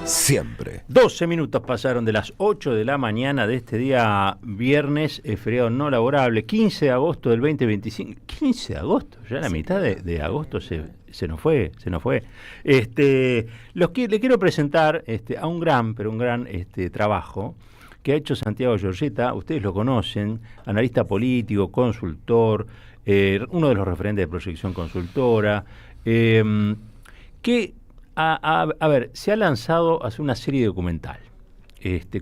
siempre. 12 minutos pasaron de las 8 de la mañana de este día viernes, feriado no laborable, 15 de agosto del 2025. 15 de agosto, ya la mitad de agosto se nos fue. Le quiero presentar a un gran trabajo que ha hecho Santiago Giorgetta. Ustedes lo conocen, analista político, consultor, uno de los referentes de Proyección Consultora, que a ver, se ha lanzado a hacer una serie documental.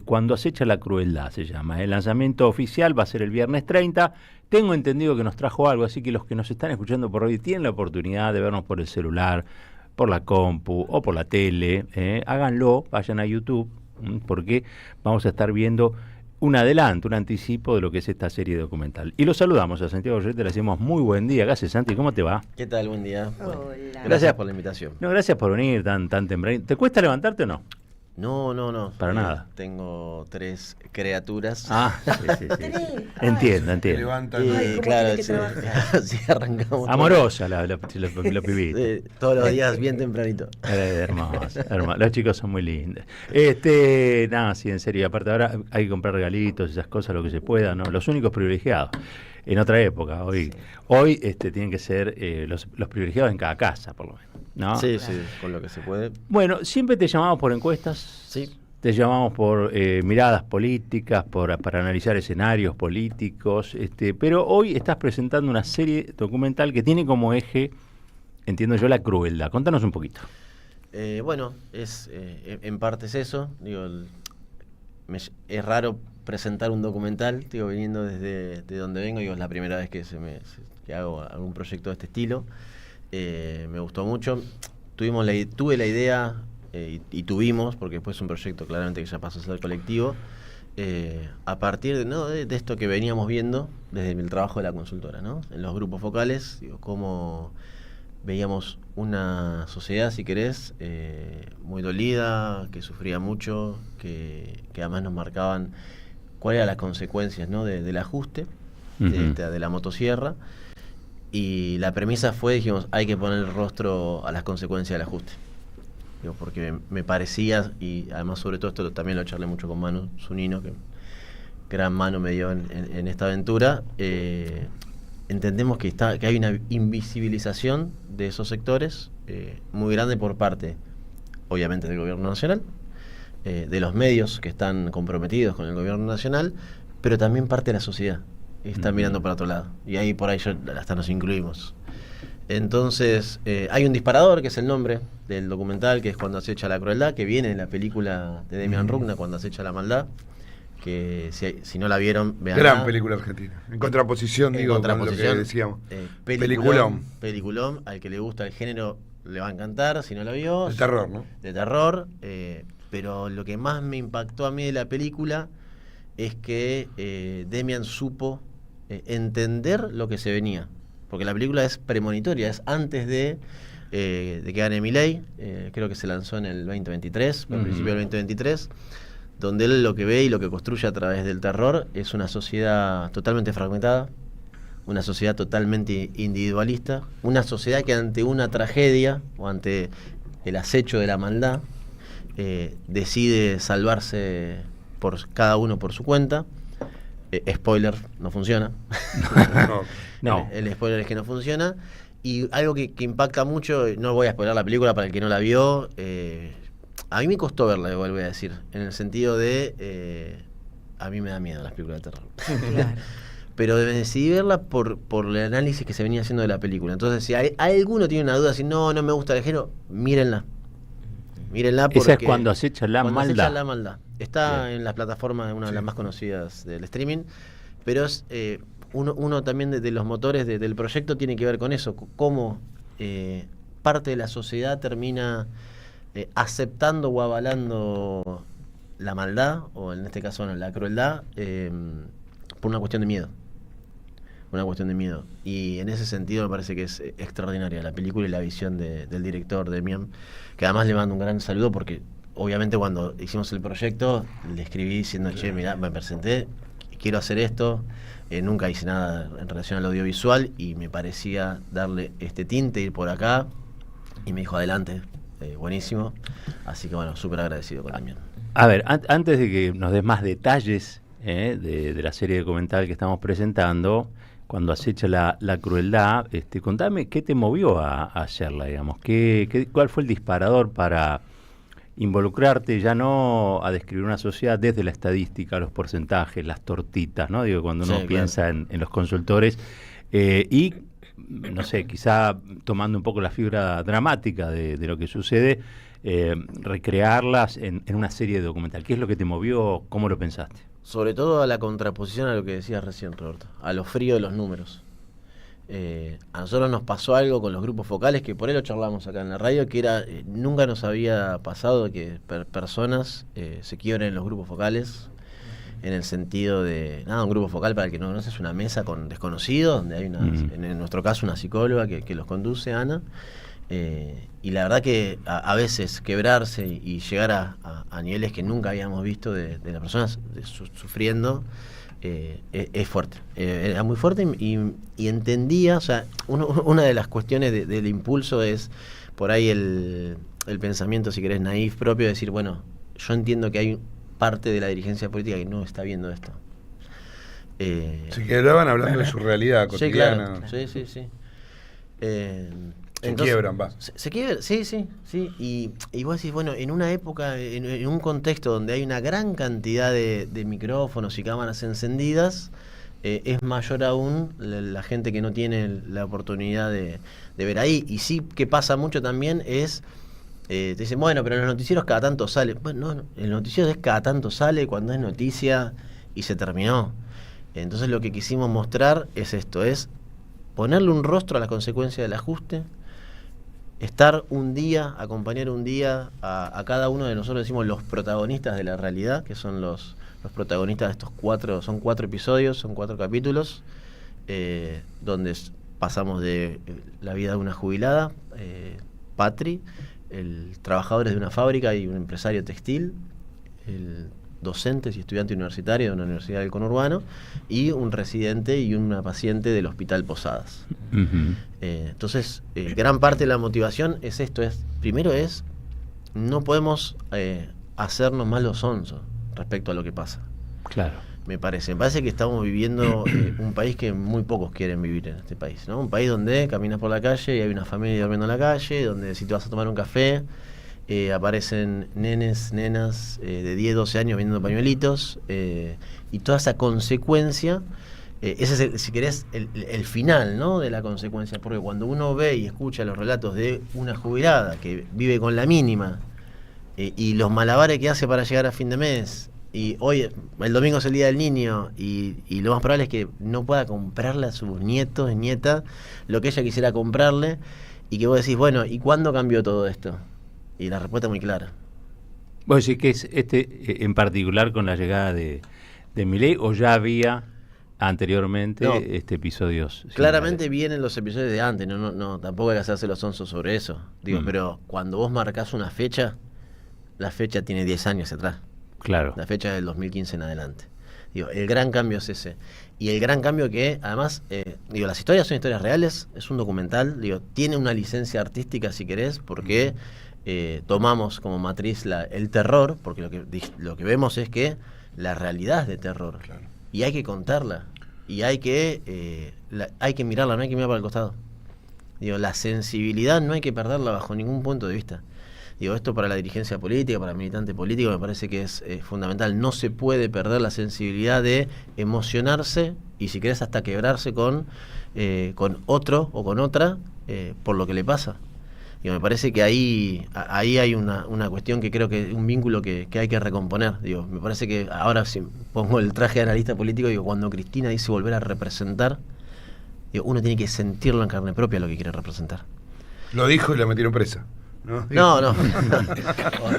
Cuando acecha la crueldad se llama. El lanzamiento oficial va a ser el viernes 30. Tengo entendido que nos trajo algo, así que los que nos están escuchando por hoy tienen la oportunidad de vernos por el celular, por la compu o por la tele. Háganlo, vayan a YouTube, porque vamos a estar viendo un adelanto, un anticipo de lo que es esta serie documental. Y lo saludamos a Santiago Giorgetta, le decimos muy buen día. Gracias, Santi, ¿cómo te va? ¿Qué tal? Buen día. Hola. Gracias por la invitación. No, gracias por venir tan temprano. ¿Te cuesta levantarte o no? No. Para nada. Tengo 3 criaturas. Sí. Entiendo. Levantan. Y claro, sí, arrancamos. Amorosa la pibita. Todos los días bien tempranito. Hermosa. Los chicos son muy lindos. Sí, en serio. Aparte ahora hay que comprar regalitos, esas cosas, lo que se pueda, ¿no? Los únicos privilegiados. En otra época, hoy tienen que ser los privilegiados en cada casa, por lo menos, ¿no? Sí, con lo que se puede. Bueno, siempre te llamamos por encuestas. Sí. Te llamamos por miradas políticas, para analizar escenarios políticos, pero hoy estás presentando una serie documental que tiene como eje, entiendo yo, la crueldad. Contanos un poquito. Bueno, en parte es eso. Digo, es raro presentar un documental, viniendo desde donde vengo. Es la primera vez que hago algún proyecto de este estilo. Me gustó mucho. Tuve la idea, y tuvimos, porque después es un proyecto claramente que ya pasó a ser colectivo, a partir de esto que veníamos viendo desde el trabajo de la consultora, ¿no? En los grupos focales, cómo veíamos una sociedad, si querés, muy dolida, que sufría mucho, que además nos marcaban cuáles eran las consecuencias, ¿no? del ajuste, de la motosierra. Y la premisa dijimos, hay que poner el rostro a las consecuencias del ajuste. Porque me parecía, y además sobre todo esto también lo charlé mucho con Manu Zunino, que gran mano me dio en esta aventura. Entendemos que hay una invisibilización de esos sectores muy grande por parte, obviamente, del gobierno nacional, de los medios que están comprometidos con el gobierno nacional, pero también parte de la sociedad está mirando para otro lado, y ahí por ahí hasta nos incluimos. Entonces hay un disparador, que es el nombre del documental, que es Cuando acecha la crueldad, que viene en la película de Demian Rugna, Cuando acecha la maldad, que si no la vieron, vean. Gran película argentina, en contraposición, con lo que decíamos. Peliculón, al que le gusta el género le va a encantar, si no la vio. De terror, ¿no? De terror, pero lo que más me impactó a mí de la película es que Demian supo entender lo que se venía, porque la película es premonitoria, es antes de que gane Milei. Creo que se lanzó en el 2023, al principio del 2023, donde él lo que ve y lo que construye a través del terror es una sociedad totalmente fragmentada, una sociedad totalmente individualista, una sociedad que ante una tragedia o ante el acecho de la maldad decide salvarse cada uno por su cuenta. Spoiler, no funciona. No. El spoiler es que no funciona. Y algo que impacta mucho, no voy a spoiler la película para el que no la vio, a mí me costó verla, voy a decir, en el sentido de a mí me da miedo las películas de terror. Claro. Pero decidí verla por el análisis que se venía haciendo de la película. Entonces, si alguno tiene una duda, si no me gusta el género, mírenla. Porque esa es Cuando acecha la maldad. Acecha la maldad. Está en las plataformas, una de las más conocidas del streaming, pero es uno también de los motores del proyecto tiene que ver con eso, cómo parte de la sociedad termina aceptando o avalando la maldad, o en este caso la crueldad, por una cuestión de miedo. Y en ese sentido me parece que es extraordinaria la película y la visión del director Demian, que además le mando un gran saludo, porque obviamente cuando hicimos el proyecto le escribí diciendo, mirá, me presenté, quiero hacer esto, nunca hice nada en relación al audiovisual y me parecía darle este tinte, ir por acá, y me dijo, adelante, buenísimo. Así que bueno, súper agradecido también. A ver, antes de que nos des más detalles de la serie documental que estamos presentando, cuando acecha la crueldad, contame qué te movió a hacerla, digamos, cuál fue el disparador para involucrarte, ya no a describir una sociedad desde la estadística, los porcentajes, las tortitas, ¿no? Digo, cuando uno piensa en los consultores, y no sé, quizá tomando un poco la fibra dramática de lo que sucede, recrearlas en una serie documental. ¿Qué es lo que te movió? ¿Cómo lo pensaste? Sobre todo a la contraposición a lo que decías recién, Roberto, a lo frío de los números. A nosotros nos pasó algo con los grupos focales, que por ahí lo charlamos acá en la radio, que era nunca nos había pasado que personas se quiebren en los grupos focales, en el sentido de, un grupo focal, para el que no conoce, es una mesa con desconocidos, donde hay en nuestro caso una psicóloga que los conduce, Ana, y la verdad que a veces quebrarse y llegar a niveles que nunca habíamos visto de las personas sufriendo, es fuerte, era muy fuerte, y entendía, o sea, una de las cuestiones del impulso es por ahí el pensamiento, si querés, naif propio, de decir, bueno, yo entiendo que hay parte de la dirigencia política que no está viendo esto. Se quedaban hablando de su realidad cotidiana. Sí, claro. Sí. Se quiebran, va. Se quiebran, sí. Y vos decís, bueno, en una época, en un contexto donde hay una gran cantidad de micrófonos y cámaras encendidas, es mayor aún la gente que no tiene la oportunidad de ver ahí. Y sí, que pasa mucho también es, te dicen, bueno, pero en los noticieros cada tanto sale. Bueno, no, el noticiero es cada tanto sale cuando es noticia y se terminó. Entonces lo que quisimos mostrar es esto, es ponerle un rostro a las consecuencias del ajuste, estar un día, acompañar un día a cada uno de nosotros, decimos los protagonistas de la realidad, que son los protagonistas de estos 4 episodios, son 4 capítulos, donde pasamos de la vida de una jubilada, Patri, el trabajadores de una fábrica y un empresario textil, el docentes y estudiante universitario de una universidad del conurbano, y un residente y una paciente del Hospital Posadas. Uh-huh. Entonces, gran parte de la motivación es esto, primero no podemos hacernos más los sonsos respecto a lo que pasa. Claro. Me parece que estamos viviendo un país que muy pocos quieren vivir en este país, ¿no? Un país donde caminas por la calle y hay una familia durmiendo en la calle, donde si te vas a tomar un café, aparecen nenas de 10, 12 años vendiendo pañuelitos, y toda esa consecuencia, ese es, si querés, el final, ¿no?, de la consecuencia, porque cuando uno ve y escucha los relatos de una jubilada que vive con la mínima, y los malabares que hace para llegar a fin de mes, y hoy, el domingo es el Día del Niño, y lo más probable es que no pueda comprarle a sus nietos, nietas, lo que ella quisiera comprarle, y que vos decís, bueno, ¿y cuándo cambió todo esto? Y la respuesta es muy clara. ¿Vos decís que es en particular con la llegada de Milei, o ya había anteriormente episodios? Claramente vienen los episodios de antes, no, tampoco hay que hacerse los sonsos sobre eso. Digo, pero cuando vos marcás una fecha, la fecha tiene 10 años atrás. Claro. La fecha es del 2015 en adelante. Digo, el gran cambio es ese. Y el gran cambio que, además, las historias son historias reales, es un documental, tiene una licencia artística, si querés, porque tomamos como matriz el terror, porque lo que vemos es que la realidad es de terror. Claro. Y hay que contarla. Y hay que mirarla, no hay que mirar para el costado. La sensibilidad no hay que perderla bajo ningún punto de vista. Esto para la dirigencia política, para el militante político, me parece que es fundamental. No se puede perder la sensibilidad de emocionarse y, si querés, hasta quebrarse con otro o con otra por lo que le pasa. Me parece que ahí hay una cuestión que creo que es un vínculo que hay que recomponer. Me parece que ahora, si pongo el traje de analista político, cuando Cristina dice volver a representar, uno tiene que sentirlo en carne propia lo que quiere representar. Lo dijo y la metieron presa. No.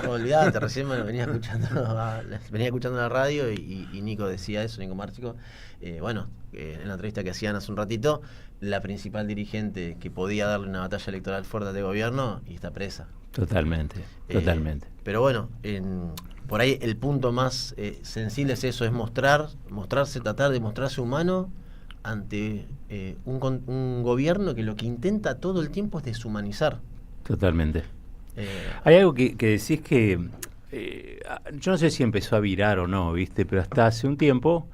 Olvidate, recién venía escuchando la radio y Nico decía eso, Nico Márcico. En la entrevista que hacían hace un ratito, la principal dirigente que podía darle una batalla electoral fuerte de gobierno, y está presa. Totalmente. Pero bueno, por ahí el punto más sensible es eso, es mostrarse, tratar de mostrarse humano ante un gobierno que lo que intenta todo el tiempo es deshumanizar. Totalmente. Hay algo que decís que yo no sé si empezó a virar o no, ¿viste? Pero hasta hace un tiempo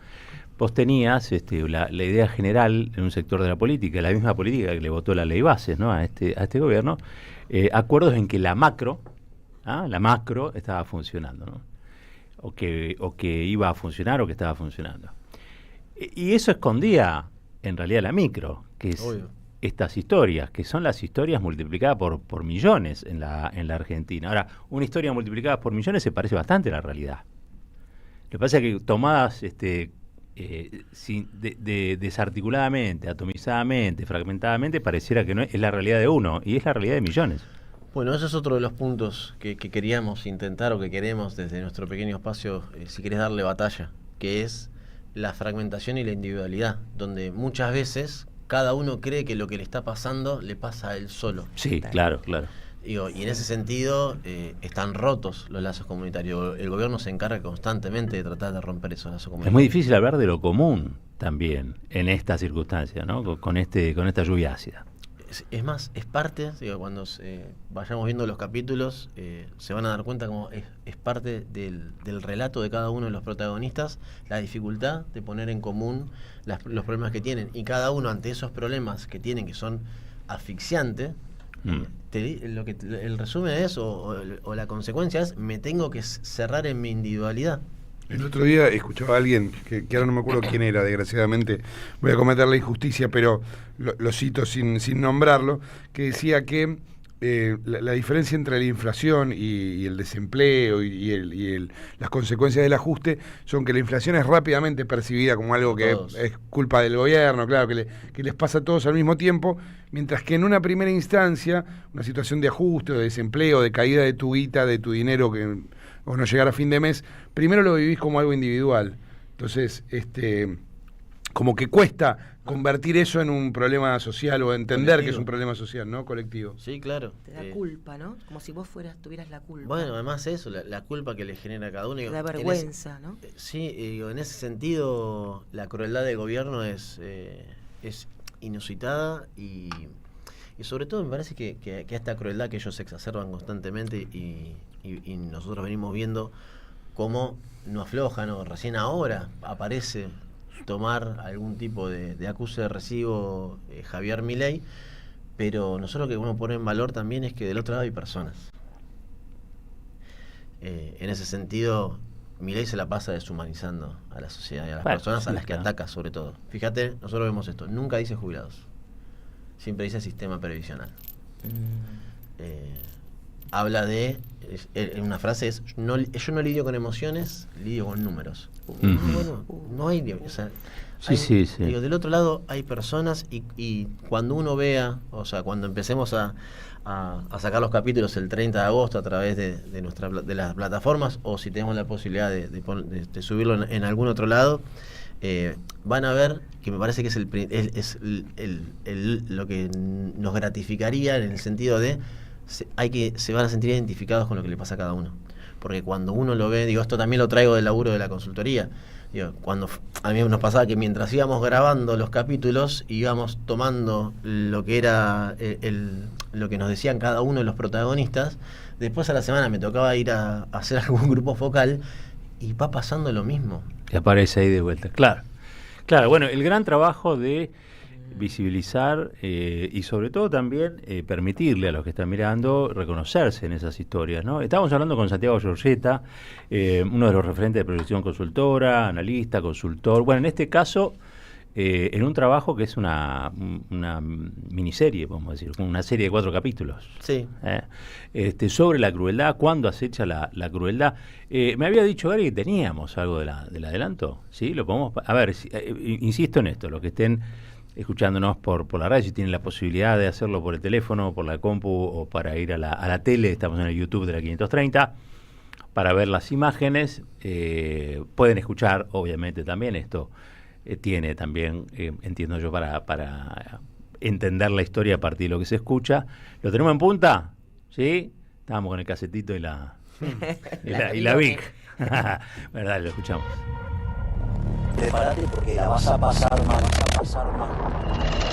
vos tenías la idea general en un sector de la política, la misma política que le votó la ley bases, ¿no? a este gobierno, acuerdos en que la macro estaba funcionando, ¿no? o que iba a funcionar o que estaba funcionando. Y eso escondía en realidad la micro, que es Obvio. Estas historias, que son las historias multiplicadas por millones en la Argentina. Ahora, una historia multiplicada por millones se parece bastante a la realidad. Lo que pasa es que tomadas desarticuladamente, atomizadamente, fragmentadamente, pareciera que no es la realidad de uno, y es la realidad de millones. Bueno, ese es otro de los puntos que queríamos intentar o que queremos desde nuestro pequeño espacio, si querés darle batalla, que es la fragmentación y la individualidad, donde muchas veces cada uno cree que lo que le está pasando le pasa a él solo. Sí, claro. Digo, y en ese sentido están rotos los lazos comunitarios. El gobierno se encarga constantemente de tratar de romper esos lazos comunitarios. Es muy difícil hablar de lo común también en esta circunstancia, ¿no? Con esta lluvia ácida. Es más, es parte, digo, cuando vayamos viendo los capítulos, se van a dar cuenta como es parte del relato de cada uno de los protagonistas, la dificultad de poner en común los problemas que tienen. Y cada uno ante esos problemas que tienen, que son asfixiantes, el resumen es, o la consecuencia es, me tengo que cerrar en mi individualidad. El otro día escuchaba a alguien, que ahora no me acuerdo quién era, desgraciadamente voy a cometer la injusticia, pero lo cito sin nombrarlo, que decía que la diferencia entre la inflación y el desempleo y las consecuencias del ajuste son que la inflación es rápidamente percibida como algo que es culpa del gobierno, claro, que les pasa a todos al mismo tiempo, mientras que en una primera instancia, una situación de ajuste, o de desempleo, de caída de tu guita, de tu dinero, o no llegar a fin de mes, primero lo vivís como algo individual. Entonces, como que cuesta convertir eso en un problema social o entender colectivo. Que es un problema social, ¿no? Colectivo. Sí, claro. Te da culpa, ¿no? Como si vos tuvieras la culpa. Bueno, además eso, la culpa que le genera a cada uno. Te da vergüenza, ¿no? Sí, en ese sentido, la crueldad del gobierno es inusitada y sobre todo me parece que esta crueldad que ellos exacerban constantemente y nosotros venimos viendo cómo no aflojan, o recién ahora aparece tomar algún tipo de acuse de recibo Javier Milei, pero nosotros lo que uno pone en valor también es que del otro lado hay personas. En ese sentido, Milei se la pasa deshumanizando a la sociedad y a las personas a las que ataca sobre todo. Fíjate, nosotros vemos esto, nunca dice jubilados, siempre dice sistema previsional. Habla de, en una frase es, yo no lidio con emociones, lidio con números. Bueno, no hay, o sea, sí. Digo, del otro lado hay personas y cuando uno vea, o sea, cuando empecemos a sacar los capítulos el 30 de agosto a través de las plataformas, o si tenemos la posibilidad de subirlo en algún otro lado, van a ver que me parece que es lo que nos gratificaría, en el sentido de se van a sentir identificados con lo que le pasa a cada uno, porque cuando uno lo ve, digo, esto también lo traigo del laburo de la consultoría, digo, cuando a mí nos pasaba que mientras íbamos grabando los capítulos íbamos tomando lo que era lo que nos decían cada uno de los protagonistas, después a la semana me tocaba ir a hacer algún grupo focal y va pasando lo mismo. Que aparece ahí de vuelta, claro, bueno, el gran trabajo de visibilizar y sobre todo también permitirle a los que están mirando reconocerse en esas historias, ¿no? Estábamos hablando con Santiago Giorgetta, uno de los referentes de Proyección Consultora, analista, consultor, bueno, en este caso en un trabajo que es una miniserie, podemos decir, una serie de 4 capítulos. Sí. Sobre la crueldad, cuándo acecha la crueldad. Me había dicho Gary que teníamos algo del adelanto, ¿sí? Lo podemos, a ver, insisto en esto, los que estén escuchándonos por la radio, si tienen la posibilidad de hacerlo por el teléfono, por la compu o para ir a la tele, estamos en el YouTube de la 530, para ver las imágenes, pueden escuchar, obviamente también esto tiene también, entiendo yo, para entender la historia a partir de lo que se escucha. ¿Lo tenemos en punta? ¿Sí? Estábamos con el casetito y la Vic. Bueno, dale, lo escuchamos. Prepárate porque la vas a pasar mal,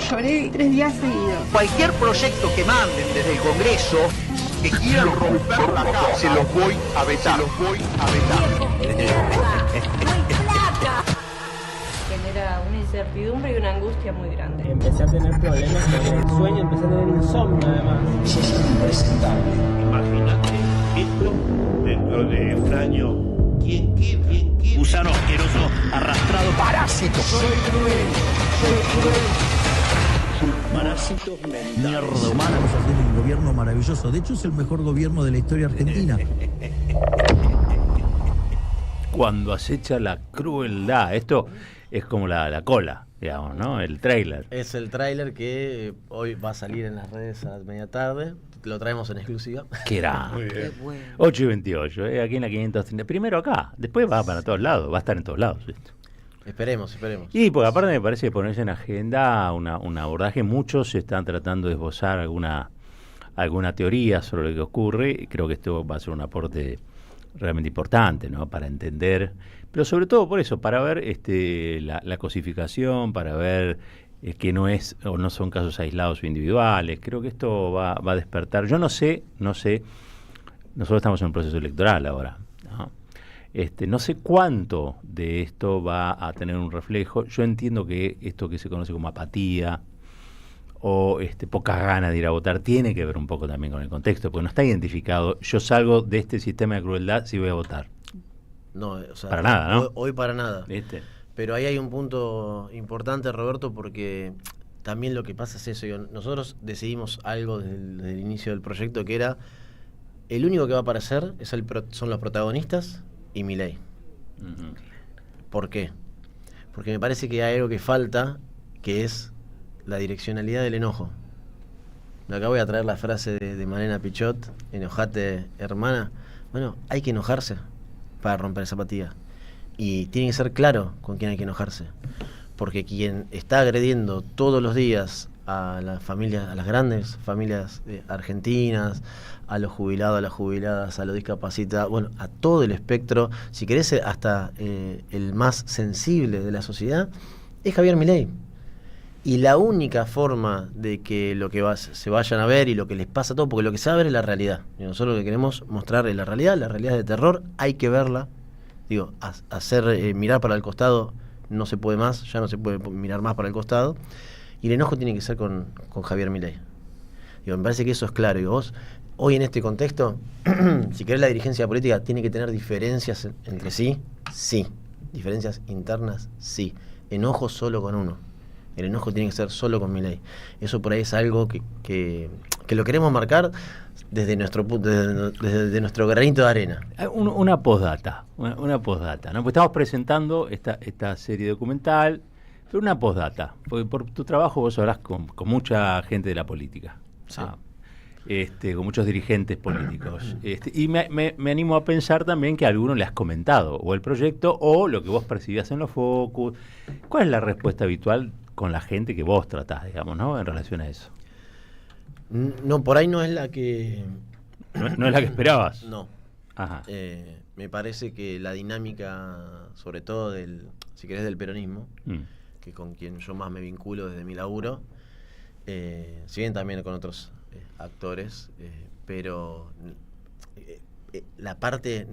Lloré 3 días seguidos. Cualquier proyecto que manden desde el Congreso que quieran romper la casa, se los voy a vetar. Genera una incertidumbre y una angustia muy grande. Empecé a tener problemas con el sueño, empecé a tener insomnio además. Es impresentable. Imagínate esto dentro de un año. ¿Quién? Gusano asqueroso, arrastrado, parásito. Soy cruel. Parásitos mentales. Mierda humana. Estamos haciendo un gobierno maravilloso. De hecho, es el mejor gobierno de la historia argentina. Cuando acecha la crueldad. Esto es como la cola, digamos, ¿no? El tráiler. Es el tráiler que hoy va a salir en las redes a media tarde. Lo traemos en exclusiva. ¿Qué era? Muy Qué bien. bueno. 8:28, aquí en la 530. Primero acá, después va para todos lados, va a estar en todos lados esto. Esperemos. Y porque aparte me parece que ponerse en agenda un abordaje, muchos están tratando de esbozar alguna teoría sobre lo que ocurre, y creo que esto va a ser un aporte realmente importante, ¿no? Para entender, pero sobre todo por eso, para ver la cosificación, para ver que no es o no son casos aislados o individuales. Creo que esto va a despertar. Yo no sé, nosotros estamos en un proceso electoral ahora, ¿no? No sé cuánto de esto va a tener un reflejo. Yo entiendo que esto que se conoce como apatía o pocas ganas de ir a votar tiene que ver un poco también con el contexto, porque no está identificado. Yo salgo de este sistema de crueldad si voy a votar. No, o sea, para nada, ¿no? Hoy para nada. ¿Viste? Pero ahí hay un punto importante, Roberto, porque también lo que pasa es eso. Nosotros decidimos algo desde el inicio del proyecto, que era el único que va a aparecer son los protagonistas y Milei. Uh-huh. ¿Por qué? Porque me parece que hay algo que falta, que es la direccionalidad del enojo. Acá voy a traer la frase de Malena Pichot: enojate, hermana. Bueno, hay que enojarse para romper esa apatía. Y tiene que ser claro con quién hay que enojarse. Porque quien está agrediendo todos los días a las familias, a las grandes familias argentinas, a los jubilados, a las jubiladas, a los discapacitados, bueno, a todo el espectro, si querés hasta el más sensible de la sociedad, es Javier Milei. Y la única forma de que lo que se vayan a ver y lo que les pasa a todos, porque lo que se va a ver es la realidad. Y nosotros lo que queremos mostrar es la realidad de terror, hay que verla. Digo, mirar para el costado no se puede más, ya no se puede mirar más para el costado. Y el enojo tiene que ser con Javier Milei. Digo, me parece que eso es claro. Y vos, hoy en este contexto, si querés, la dirigencia política tiene que tener diferencias entre sí, sí. Diferencias internas, sí. Enojo solo con uno. El enojo tiene que ser solo con Milei. Eso por ahí es algo que lo queremos marcar desde nuestro granito de arena. Una postdata, ¿no? Pues estamos presentando esta serie documental, pero una postdata, porque por tu trabajo vos hablas con mucha gente de la política, Sí. Con muchos dirigentes políticos, y me animo a pensar también que a alguno le has comentado o el proyecto o lo que vos percibías en los focus. ¿Cuál es la respuesta habitual con la gente que vos tratás, digamos, ¿no? En relación a eso. No, por ahí no es la que... ¿No es la que esperabas? No. Ajá. Me parece que la dinámica, sobre todo si querés, del peronismo, que con quien yo más me vinculo desde mi laburo, si bien también con otros actores, pero la parte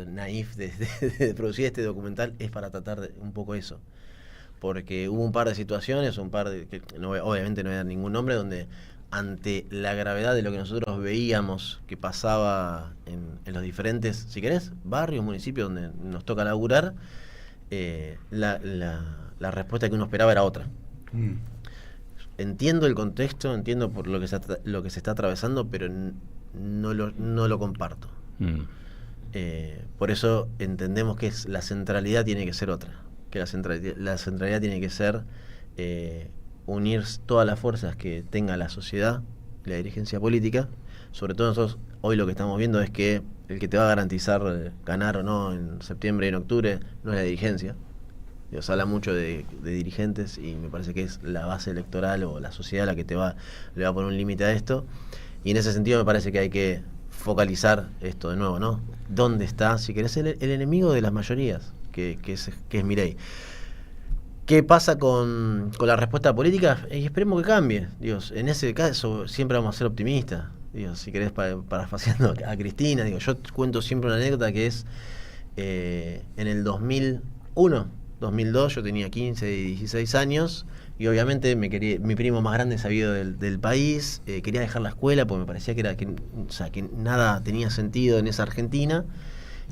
naif de producir este documental es para tratar un poco eso. Porque hubo un par de situaciones, que obviamente no voy a dar ningún nombre, donde ante la gravedad de lo que nosotros veíamos que pasaba en los diferentes, si querés, barrios, municipios donde nos toca laburar, la respuesta que uno esperaba era otra. Entiendo el contexto, entiendo por lo que se está atravesando, pero no lo comparto. Por eso entendemos que la centralidad tiene que ser otra. Que la centralidad tiene que ser unir todas las fuerzas que tenga la sociedad, la dirigencia política. Sobre todo nosotros hoy lo que estamos viendo es que el que te va a garantizar ganar o no en septiembre y en octubre no es la dirigencia. Se habla mucho de dirigentes y me parece que es la base electoral o la sociedad la que le va a poner un límite a esto. Y en ese sentido me parece que hay que focalizar esto de nuevo, ¿no? ¿Dónde está, si querés, el enemigo de las mayorías? Que es Milei. ¿Qué pasa con la respuesta política? Y esperemos que cambie. Dios, en ese caso siempre vamos a ser optimistas. digo, si querés parafraseando a Cristina, digo, yo cuento siempre una anécdota que es en el 2001, 2002, yo tenía 15 y 16 años, y obviamente mi primo más grande se había ido del país, quería dejar la escuela porque me parecía que nada tenía sentido en esa Argentina,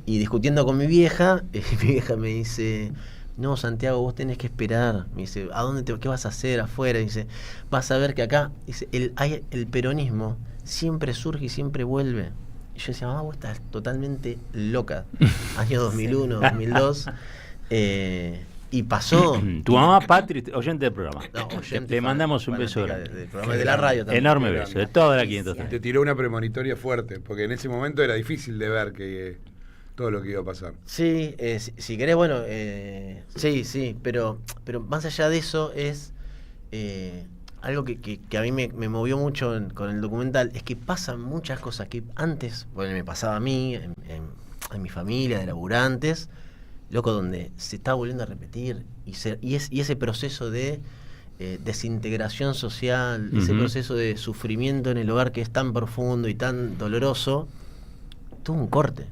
y discutiendo con mi vieja, mi vieja me dice: no, Santiago, vos tenés que esperar. Me dice: ¿a dónde qué vas a hacer afuera? Dice: vas a ver que acá, dice, el peronismo siempre surge y siempre vuelve. Y yo decía: mamá, vos estás totalmente loca. Año 2001, 2002. Y pasó. Tu mamá, Patri, oyente del programa. No, oyente, le mandamos un beso grande. Del programa de la radio también. Enorme beso, de toda la 503. Te tiró una premonitoria fuerte, porque en ese momento era difícil de ver que todo lo que iba a pasar. Sí, si querés, bueno, sí, pero más allá de eso es algo que a mí me movió mucho con el documental, es que pasan muchas cosas que antes, bueno, me pasaba a mí, en mi familia, de laburantes, loco, donde se está volviendo a repetir, y ese proceso de desintegración social, ese proceso de sufrimiento en el hogar que es tan profundo y tan doloroso, tuvo un corte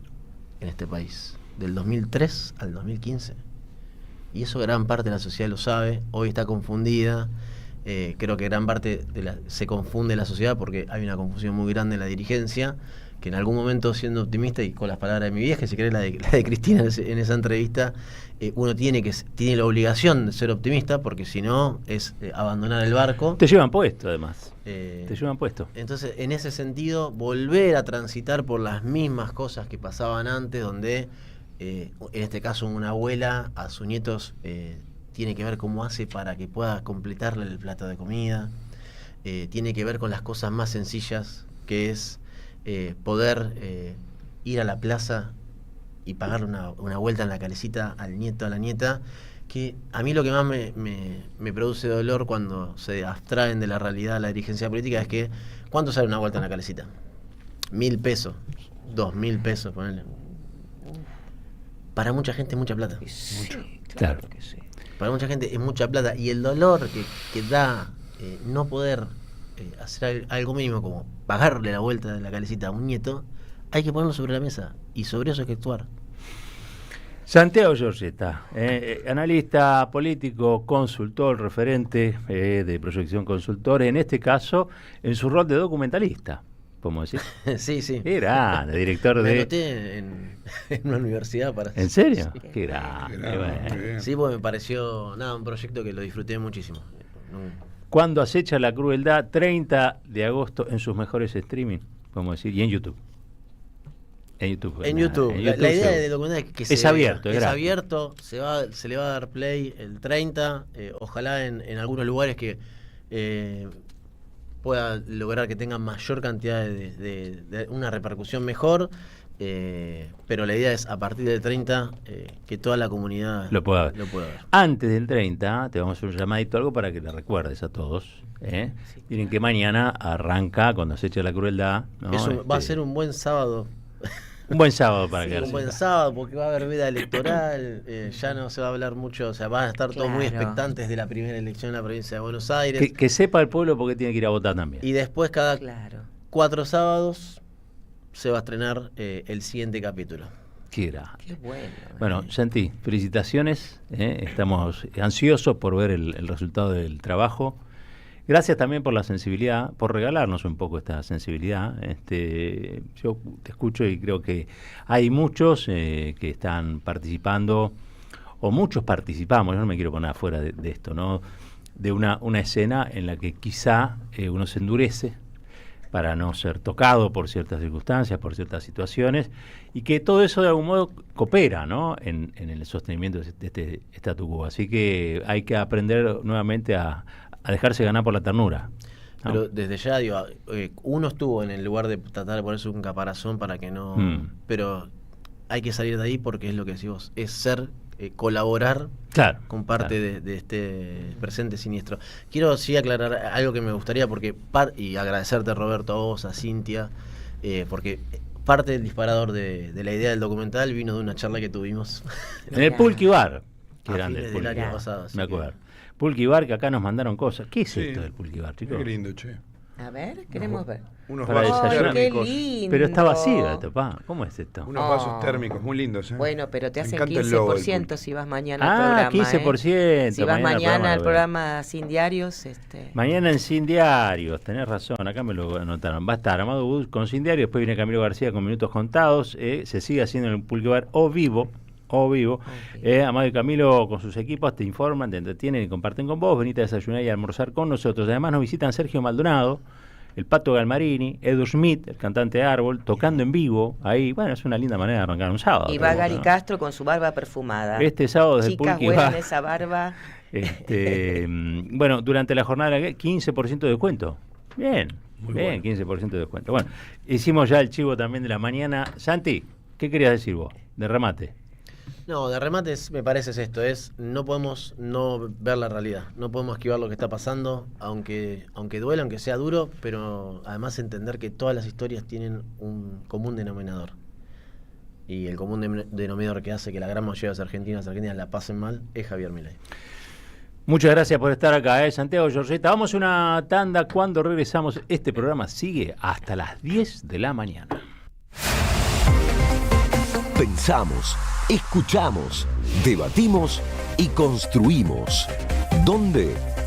en este país, del 2003 al 2015. Y eso gran parte de la sociedad lo sabe, hoy está confundida, creo que gran parte se confunde la sociedad porque hay una confusión muy grande en la dirigencia, que en algún momento, siendo optimista, y con las palabras de mi vieja, si querés la de Cristina en esa entrevista, uno tiene la obligación de ser optimista, porque si no es abandonar el barco. Te llevan puesto, además. Te llevan puesto. Entonces, en ese sentido, volver a transitar por las mismas cosas que pasaban antes, donde, en este caso, una abuela a sus nietos tiene que ver cómo hace para que pueda completarle el plato de comida, tiene que ver con las cosas más sencillas, que es poder ir a la plaza y pagarle una vuelta en la calecita al nieto, a la nieta, que a mí lo que más me produce dolor cuando se abstraen de la realidad la dirigencia política es que ¿cuánto sale una vuelta en la calecita? 1.000 pesos, 2.000 pesos, ponele. Para mucha gente es mucha plata. Sí, Claro que sí. Para mucha gente es mucha plata, y el dolor que da no poder hacer algo mínimo como pagarle la vuelta de la calecita a un nieto, hay que ponerlo sobre la mesa, y sobre eso hay que actuar. Santiago Giorgetta, analista político, consultor, referente de Proyección Consultor, en este caso en su rol de documentalista, podemos decir. Sí. Qué grande, director Me de... anoté en una universidad para... ¿En serio? Sí. Qué grande. Muy bien. Sí, porque me pareció un proyecto que lo disfruté muchísimo. Cuando acecha la crueldad, 30 de agosto en sus mejores streaming, podemos decir, y en YouTube. En YouTube. En YouTube. La idea del documental es que es abierto, es gratis. abierto, se le va a dar play el 30, ojalá en algunos lugares que pueda lograr que tenga mayor cantidad de una repercusión mejor, pero la idea es a partir del 30 que toda la comunidad lo pueda ver. ver. Antes del 30 te vamos a hacer un llamadito, algo para que le recuerdes a todos. Miren que mañana arranca cuando acecha la crueldad, ¿no? Va a ser un buen sábado. Un buen sábado para Sí, quedarse. un buen sábado, porque va a haber veda electoral, ya no se va a hablar mucho, o sea, van a estar todos muy expectantes de la primera elección en la provincia de Buenos Aires. Que sepa el pueblo porque tiene que ir a votar también. Y después cada 4 sábados se va a estrenar el siguiente capítulo. Qué grande. Qué bueno. Bueno, Santi, felicitaciones. Estamos ansiosos por ver el resultado del trabajo. Gracias también por la sensibilidad, por regalarnos un poco esta sensibilidad. Yo te escucho y creo que hay muchos que están participando, o muchos participamos, yo no me quiero poner afuera de esto, ¿no? De una escena en la que quizá uno se endurece para no ser tocado por ciertas circunstancias, por ciertas situaciones, y que todo eso de algún modo coopera, ¿no? en el sostenimiento de este statu quo. Así que hay que aprender nuevamente a dejarse ganar por la ternura, ¿no? Pero desde ya, digo, uno estuvo en el lugar de tratar de ponerse un caparazón para que no... Pero hay que salir de ahí porque es lo que decís vos, es ser, colaborar con parte de este presente siniestro. Quiero sí aclarar algo que me gustaría, porque y agradecerte, Roberto, a vos, a Cintia, porque parte del disparador de la idea del documental vino de una charla que tuvimos en el Pulqui Bar. Qué a grande fines el del Pulqui año Bar. pasado. Me acuerdo. Pulqui Bar, que acá nos mandaron cosas. ¿Qué es esto del Pulqui Bar, chicos? Qué lindo, che. A ver, queremos ver. Unos Para vasos desayunar. ¡Qué térmicos. lindo! Pero está vacía, papá. ¿Cómo es esto? Unos vasos térmicos muy lindos, ¿eh? Bueno, pero te Me hacen encanta el logo del 15% pulpo. si vas mañana al programa. 15%. Si vas mañana al lo veo. programa Sin Diarios, Mañana en Sin Diarios, tenés razón, acá me lo anotaron. Va a estar Amado Bus con Sin Diarios, después viene Camilo García con Minutos Contados, se sigue haciendo en el Pulque Bar o vivo. Amado y Camilo con sus equipos te informan, te entretienen y comparten con vos. Venite a desayunar y a almorzar con nosotros. Además nos visitan Sergio Maldonado, el Pato Galmarini, Edu Schmidt, el cantante de Árbol, tocando en vivo. Ahí, bueno, es una linda manera de arrancar un sábado. y va Gary Castro con su barba perfumada. Este sábado desde el Chicas, Pulque huelen Bar. esa barba. Bueno, durante la jornada 15% de descuento. Bien, Muy bien, bueno. 15% de descuento. Bueno, hicimos ya el chivo también de la mañana. Santi, ¿qué querías decir vos? De remate. No, de remates me parece es esto, no podemos no ver la realidad, no podemos esquivar lo que está pasando, aunque duela, aunque sea duro, pero además entender que todas las historias tienen un común denominador. Y el común denominador que hace que la gran mayoría de los argentinos la pasen mal es Javier Milei. Muchas gracias por estar acá, Santiago Giorgetta. Vamos a una tanda. Cuando regresamos, este programa sigue hasta las 10 de la mañana. Pensamos, escuchamos, debatimos y construimos. ¿Dónde?